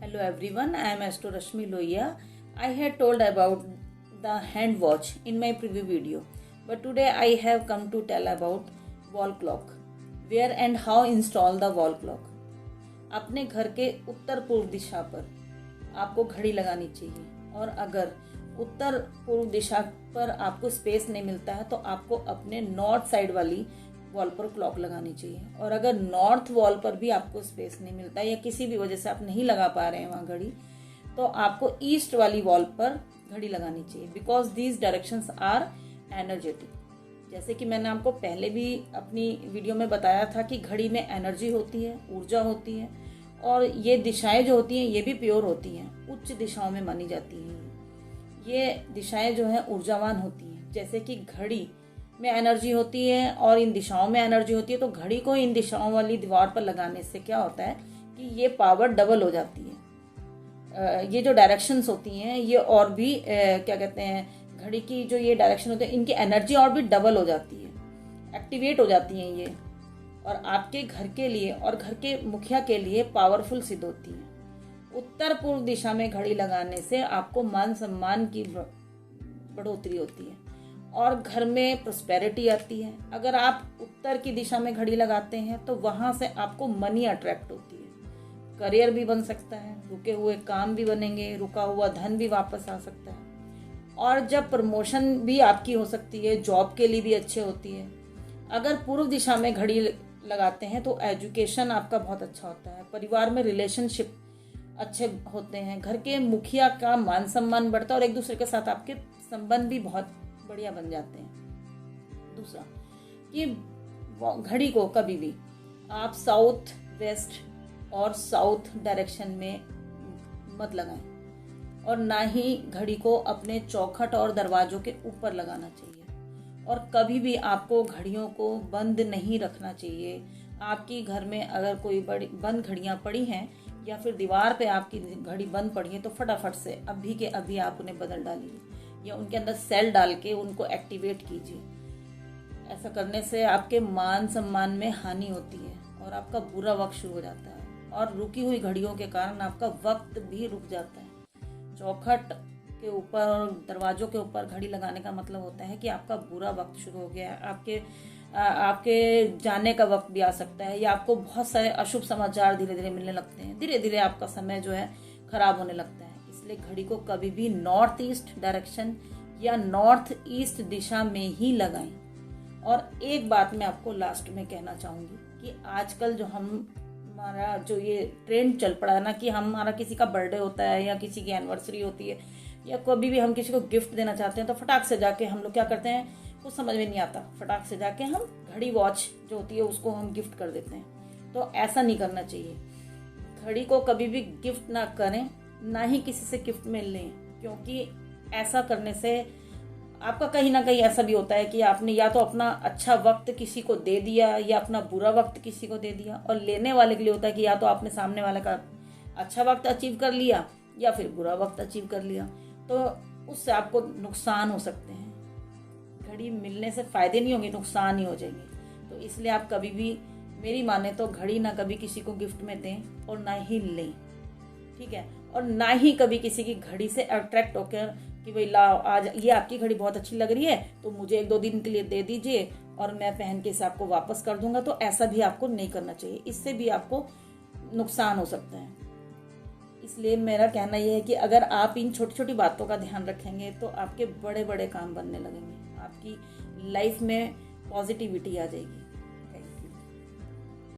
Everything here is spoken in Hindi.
Hello everyone, I am Astro Rashmi Lohia. I had told about the hand watch in my previous video, but today I have come to tell about wall clock, where and how install the wall clock. अपने घर के उत्तर पूर्व दिशा पर आपको घड़ी लगानी चाहिए, और अगर उत्तर पूर्व दिशा पर आपको स्पेस नहीं मिलता है तो आपको अपने नॉर्थ साइड वाली वॉल पर क्लॉक लगानी चाहिए। और अगर नॉर्थ वॉल पर भी आपको स्पेस नहीं मिलता या किसी भी वजह से आप नहीं लगा पा रहे हैं वहाँ घड़ी, तो आपको ईस्ट वाली वॉल पर घड़ी लगानी चाहिए, because these directions are energetic. जैसे कि मैंने आपको पहले भी अपनी वीडियो में बताया था कि घड़ी में एनर्जी होती है, ऊर्जा होती है, और ये दिशाएं जो होती हैं ये भी प्योर होती हैं, उच्च दिशाओं में मानी जाती हैं। ये दिशाएं जो हैं ऊर्जावान होती हैं। जैसे कि घड़ी में एनर्जी होती है और इन दिशाओं में एनर्जी होती है, तो घड़ी को इन दिशाओं वाली दीवार पर लगाने से क्या होता है कि ये पावर डबल हो जाती है। ये जो डायरेक्शंस होती हैं ये और भी क्या कहते हैं, घड़ी की जो ये डायरेक्शन होती है इनकी एनर्जी और भी डबल हो जाती है, एक्टिवेट हो जाती हैं ये, और आपके घर के लिए और घर के मुखिया के लिए पावरफुल सिद्ध होती है। उत्तर पूर्व दिशा में घड़ी लगाने से आपको मान सम्मान की बढ़ोतरी होती है और घर में प्रोस्पेरिटी आती है। अगर आप उत्तर की दिशा में घड़ी लगाते हैं तो वहां से आपको मनी अट्रैक्ट होती है, करियर भी बन सकता है, रुके हुए काम भी बनेंगे, रुका हुआ धन भी वापस आ सकता है, और जब प्रमोशन भी आपकी हो सकती है, जॉब के लिए भी अच्छे होती है। अगर पूर्व दिशा में घड़ी लगाते हैं तो एजुकेशन आपका बहुत अच्छा होता है, परिवार में रिलेशनशिप अच्छे होते हैं, घर के मुखिया का मान सम्मान बढ़ता है और एक दूसरे के साथ आपके संबंध भी बहुत बढ़िया बन जाते हैं। दूसरा कि घड़ी को कभी भी आप साउथ वेस्ट और साउथ डायरेक्शन में मत लगाएं, और ना ही घड़ी को अपने चौखट और दरवाजों के ऊपर लगाना चाहिए। और कभी भी आपको घड़ियों को बंद नहीं रखना चाहिए। आपकी घर में अगर कोई बड़ी बंद घड़ियां पड़ी हैं या फिर दीवार पे आपकी घड़ी बंद पड़ी है तो फटाफट से अभी के अभी आप उन्हें बदल डालिए या उनके अंदर सेल डाल के उनको एक्टिवेट कीजिए। ऐसा करने से आपके मान सम्मान में हानि होती है और आपका बुरा वक्त शुरू हो जाता है, और रुकी हुई घड़ियों के कारण आपका वक्त भी रुक जाता है। चौखट के ऊपर और दरवाजों के ऊपर घड़ी लगाने का मतलब होता है कि आपका बुरा वक्त शुरू हो गया है, आपके जाने का वक्त भी आ सकता है, या आपको बहुत सारे अशुभ समाचार धीरे धीरे मिलने लगते हैं, धीरे धीरे आपका समय जो है खराब होने लगता है। इसलिए घड़ी को कभी भी नॉर्थ ईस्ट डायरेक्शन या नॉर्थ ईस्ट दिशा में ही लगाएं। और एक बात मैं आपको लास्ट में कहना चाहूंगी कि आजकल जो हमारा जो ये ट्रेंड चल पड़ा है ना, कि हमारा किसी का बर्थडे होता है या किसी की एनिवर्सरी होती है या कभी भी हम किसी को गिफ्ट देना चाहते हैं तो फटाक से जाके हम लोग क्या करते हैं, कुछ समझ में नहीं आता, फटाक से जाके हम घड़ी वॉच जो होती है उसको हम गिफ्ट कर देते हैं। तो ऐसा नहीं करना चाहिए। घड़ी को कभी भी गिफ्ट ना करें, ना ही किसी से गिफ्ट में लें, क्योंकि ऐसा करने से आपका कहीं ना कहीं ऐसा भी होता है कि आपने या तो अपना अच्छा वक्त किसी को दे दिया या अपना बुरा वक्त किसी को दे दिया, और लेने वाले के लिए होता है कि या तो आपने सामने वाले का अच्छा वक्त अचीव कर लिया या फिर बुरा वक्त अचीव कर लिया, तो उससे आपको नुकसान हो सकते हैं। घड़ी मिलने से फायदे नहीं होंगे, नुकसान ही हो जाएंगे। तो इसलिए आप कभी भी मेरी माने तो घड़ी ना कभी किसी को गिफ्ट में दें और ना ही लें, ठीक है। और ना ही कभी किसी की घड़ी से अट्रैक्ट होकर कि भाई लाओ आज ये आपकी घड़ी बहुत अच्छी लग रही है तो मुझे 1-2 दिन के लिए दे दीजिए और मैं पहन के इसे आपको वापस कर दूंगा, तो ऐसा भी आपको नहीं करना चाहिए। इससे भी आपको नुकसान हो सकता है। इसलिए मेरा कहना यह है कि अगर आप इन छोटी छोटी बातों का ध्यान रखेंगे तो आपके बड़े बड़े काम बनने लगेंगे, आपकी लाइफ में पॉजिटिविटी आ जाएगी।